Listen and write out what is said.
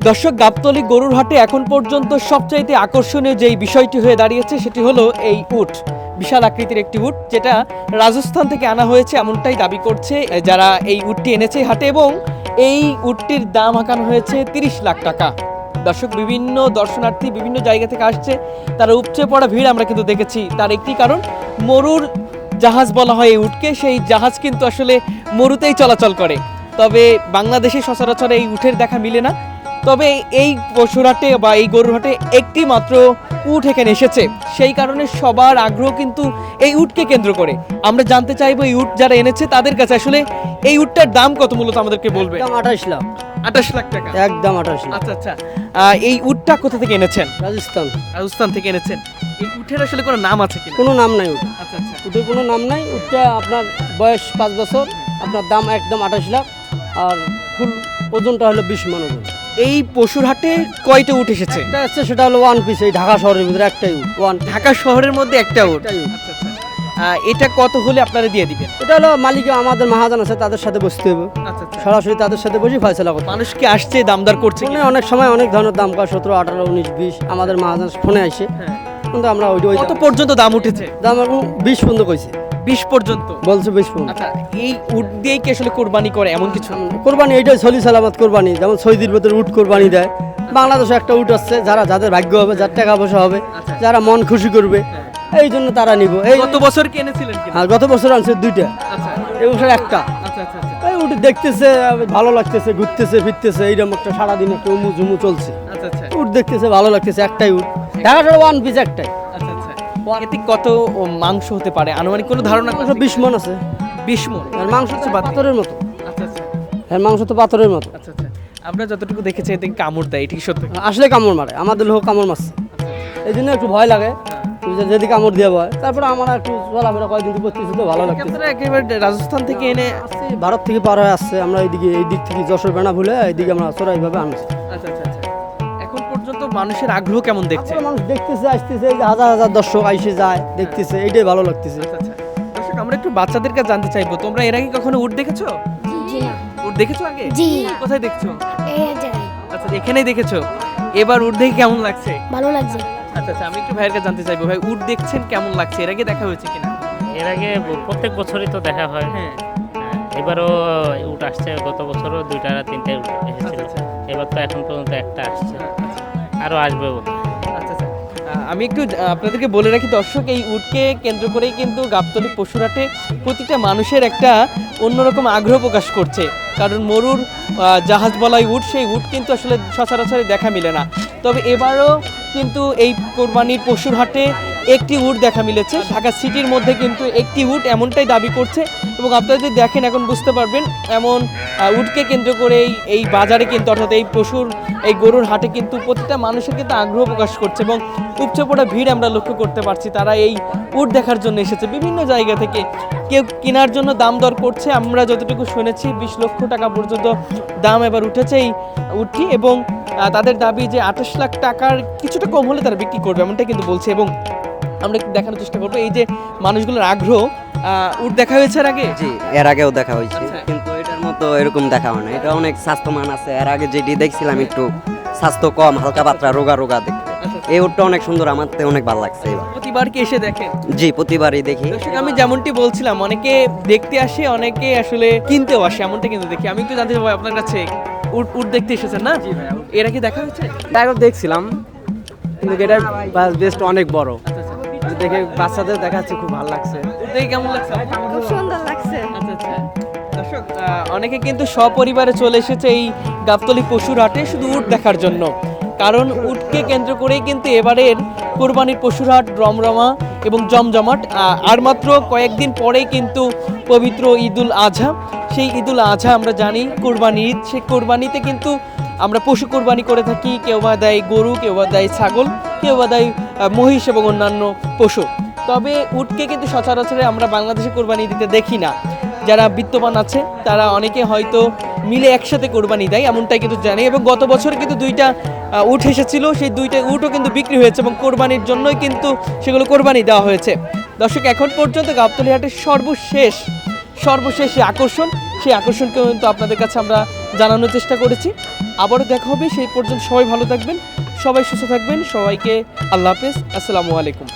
দর্শক, গাবতলী গরুর হাটে এখন পর্যন্ত সবচাইতে আকর্ষণীয় যেই বিষয়টি হয়ে দাঁড়িয়েছে সেটি হলো এই উট। বিশাল আকৃতির একটি উট, যেটা রাজস্থান থেকে আনা হয়েছে এমনটাই দাবি করছে যারা এই উটটি এনেছে হাটে, এবং এই উটটির দাম আঁকানো হয়েছে 30 লাখ টাকা। দর্শক, বিভিন্ন দর্শনার্থী বিভিন্ন জায়গা থেকে আসছে, তারা উপচে পড়া ভিড় আমরা কিন্তু দেখেছি। তার একটি কারণ, মরুর জাহাজ বলা হয় এই উটকে, সেই জাহাজ কিন্তু আসলে মরুতেই চলাচল করে। তবে বাংলাদেশে সচরাচর এই উটের দেখা মিলে না। তবে এই পশুর হাটে বা এই গরুর হাটে একটি মাত্র উট এখানে এসেছে, সেই কারণে সবার আগ্রহ কিন্তু এই উটকে কেন্দ্র করে। আমরা জানতে চাইবো এই উট যারা এনেছে তাদের কাছে আসলে এই উটটার দাম কত মূলত আমাদেরকে বলবে। 28 লাখ। 28 লাখ টাকা একদম 28 লাখ। আচ্ছা আচ্ছা, এই উটটা কোথা থেকে এনেছেন? রাজস্থান থেকে এনেছেন। এই উটের আসলে কোনো নাম আছে কিনা? কোনো নাম নাই উট। আচ্ছা আচ্ছা, উটের কোনো নাম নাই। উটটা আপনার বয়স 5 বছর, আপনার দাম একদম 28 লাখ, আর ফুল ওজনটা হলো 20 মণ ওজন। এই পশুর হাটে কয়টা উট এসেছে? এটা আছে, সেটা হলো ওয়ান পিস। এই ঢাকা শহরের ভিতরে একটাই উট। ঢাকা শহরের মধ্যে একটা উট। একটাই উট। আচ্ছা আচ্ছা, এটা কত হলে আপনারা দিয়ে দিবেন? এটা হলো মালিক আমাদের মহাজন আছে, তাদের সাথে বসতে হবে। আচ্ছা আচ্ছা, সরাসরি তাদের সাথে বসে ফয়সালা করতে হবে। মানুষ কি আসছে দামদার করছে ফোনে কিনা? অনেক সময় অনেক ধরনের দাম কয়, 17, 18, 19, 20 আমাদের মহাজন ফোনে আসে, হ্যাঁ। কিন্তু আমরা ওই কত পর্যন্ত দাম উঠেছে? দাম এখন 20 পর্যন্ত কইছে, 20 পর্যন্ত বলছে 20 পর্যন্ত। আচ্ছা, এই উট দিয়েই কি আসলে কোরবানি করে এমন কিছু? কোরবানি এইটাই সলি সালামত কোরবানি, যেমন সৌদির ভেতরে উট কোরবানি দেয়। বাংলাদেশে একটা উট আসছে, যাদের ভাগ্য হবে, যার টাকা পয়সা হবে, আচ্ছা। যারা মন খুশি করবে, এই জন্য তারা নিব। এই গত বছর কিনেছিলেন কিনা? হ্যাঁ, গত বছর আনছে 2টা, আচ্ছা এই বছর একটা। আচ্ছা আচ্ছা আচ্ছা এই উট দেখতেছে ভালো লাগতেছে, ঘুরতেছে ফিরতেছে, এইরকম একটা সারাদিন একটা উমু ঝুমু চলছে। আচ্ছা আচ্ছা উট দেখতেছে ভালো লাগতেছে, একটাই উট, ঢাকা শহরে ওয়ান পিস একটাই। আচ্ছা আচ্ছা, এতে কত মাংস হতে পারে আনুমানিক কোনো ধারণা? 20 মণ আছে। 20 মণ। আর মাংস তো পাথরের মতো। আচ্ছা আচ্ছা আর মাংস তো পাথরের মতো। আচ্ছা আচ্ছা, আমরা যতটুকু দেখেছি এতে কামড় দেয়, ঠিক সত্যি? আসলে কামড় মারে, আমাদের লোক কামড় মারছে, এই জন্য একটু ভয় লাগে যদি কামড় দিয়ে ভয়। তারপরে আমরা একটু চলাফেরা কয়েকদিন করতেছি, তো ভালো লাগছে। আপনারা একেবারে রাজস্থান থেকে এনে? আসছি, ভারত থেকে পার হয়ে আসছে, আমরা এই দিক থেকে যশোর বেনা ভুলে এইদিকে আমরা চোরাইভাবে আনছি। আচ্ছা আচ্ছা আচ্ছা, এখন পর্যন্ত মানুষের আগ্রহ কেমন দেখছে? মানুষ দেখতেছে, আসতেছে, এই যে হাজার হাজার দর্শক আইসে যায়, দেখতেছে, এইটাই ভালো লাগতেছে। আচ্ছা আচ্ছা, দর্শক, আমরা একটু বাচ্চাদের কাছে জানতে চাইবো, তোমরা এর আগে কখনো উট দেখেছো? জি না। উট দেখেছো আগে? জি। কোথায় দেখছো? এই জায়গায় আচ্ছা, এখানেই দেখেছো। এবার উট দেখে কেমন লাগছে? ভালো লাগছে। আচ্ছা আচ্ছা, আমি একটু ভাইয়ের কাছে জানতে চাইবো, ভাই উট দেখছেন কেমন লাগছে? এর আগে দেখা হয়েছে কিনা? এর আগে প্রত্যেক বছরই তো দেখা হয়। হ্যাঁ। এবারও উট আসছে, গত বছরও 2টা 3টে উট এসেছিল। আচ্ছা, আচ্ছা। এবার তো এখন পর্যন্ত একটা আসছে, আরও আসবে বোধহয়। আচ্ছা আচ্ছা, আমি একটু আপনাদেরকে বলে রাখি দর্শক, এই উটকে কেন্দ্র করেই কিন্তু গাবতলী পশুরহাটে প্রতিটা মানুষের একটা অন্যরকম আগ্রহ প্রকাশ করছে। কারণ মরুর জাহাজ বলাই উট, সেই উট কিন্তু আসলে সচরাচর দেখা মিলে না। তবে এবারও কিন্তু এই কোরবানির পশুর হাটে একটি উট দেখা মিলেছে। ঢাকা সিটির মধ্যে কিন্তু একটি উট এমনটাই দাবি করছে, এবং আপনারা যদি দেখেন এখন বুঝতে পারবেন, এমন উটকে কেন্দ্র করে এই বাজারে কিন্তু, অর্থাৎ এই পশুর এই গরুর হাটে কিন্তু প্রতিটা মানুষের কিন্তু আগ্রহ প্রকাশ করছে, এবং উপচে পড়া ভিড় আমরা লক্ষ্য করতে পারছি। তারা এই উট দেখার জন্য এসেছে বিভিন্ন জায়গা থেকে, কেউ কেনার জন্য দাম দর করছে। আমরা যতটুকু শুনেছি 20 লক্ষ টাকা পর্যন্ত দাম এবার উঠেছে এই উটটি, এবং তাদের দাবি যে 28 লাখ টাকার কিছুটা কম হলে তারা বিক্রি করবে, এমনটা কিন্তু বলছে। এবং আমরা একটু দেখানোর চেষ্টা করবো এই যে মানুষগুলোর আগ্রহ। উট দেখা হয়েছে এর আগে? জি, এর আগেও দেখা হয়েছে, আচ্ছা। কিন্তু এটার মতো এরকম দেখা হয় না। এটা অনেক স্বাস্থ্যমান আছে। এর আগে যেটি দেখছিলাম একটু স্বাস্থ্য কম, হালকা পাতলা, রোগা রোগা দেখতে। এই উটটা অনেক সুন্দর, আমার তো অনেক ভালো লাগছে এবার। প্রতিবার কি এসে দেখেন? জি, প্রতিবারই দেখি। দর্শক, আমি যেমনটি বলছিলাম, অনেকে দেখতে আসে, অনেকে আসলে কিনতেও আসে, এমনটা কিন্তু দেখি। আমি একটু জানতে চাইবো আপনার কাছে, উট দেখতে এসেছেন না? এর আগে দেখা হয়েছে? একবার দেখছিলাম, কিন্তু এটা বেস্ট অনেক বড়, দেখে বাচ্চাদের দেখাচ্ছে, খুব ভালো লাগছে। উট দেখে কেমন লাগছে? খুব সুন্দর লাগছে। আচ্ছা আচ্ছা, দর্শক, অনেকে কিন্তু সপরিবারে চলে এসেছে এই গাবতলী পশুর হাটে শুধু উট দেখার জন্য। কারণ উটকে কেন্দ্র করেই কিন্তু এবারের কোরবানির পশুর হাট রমরমা এবং জমজমাট। আর মাত্র কয়েকদিন পরেই কিন্তু পবিত্র ঈদুল আজহা। সেই ঈদুল আজহা আমরা জানি কোরবানি ঈদ, সেই কোরবানিতে কিন্তু আমরা পশু কোরবানি করে থাকি। কেউ বা দেয় গরু, কেউ বা দেয় ছাগল, কেউ বা দেয় মহিষ এবং অন্যান্য পশু। তবে উটকে কিন্তু সচরাচর আমরা বাংলাদেশে কোরবানি দিতে দেখি না। যারা বিত্তবান আছে তারা অনেকে হয়তো মিলে একসাথে কোরবানি দেয়, এমনটাই কিন্তু জানি। এবং গত বছর কিন্তু 2টা উট এসেছিল, সেই 2টা উটও কিন্তু বিক্রি হয়েছে, এবং কোরবানির জন্যই কিন্তু সেগুলো কোরবানি দেওয়া হয়েছে। দর্শক, এখন পর্যন্ত গাবতলী হাটের সর্বশেষ আকর্ষণ, সেই আকর্ষণকে কিন্তু আপনাদের কাছে আমরা জানানোর চেষ্টা করেছি। আবারও দেখা হবে, সেই পর্যন্ত সবাই ভালো থাকবেন, সবাই সুস্থ থাকবেন, সবাইকে আল্লাহ হাফেজ, আসসালামু আলাইকুম।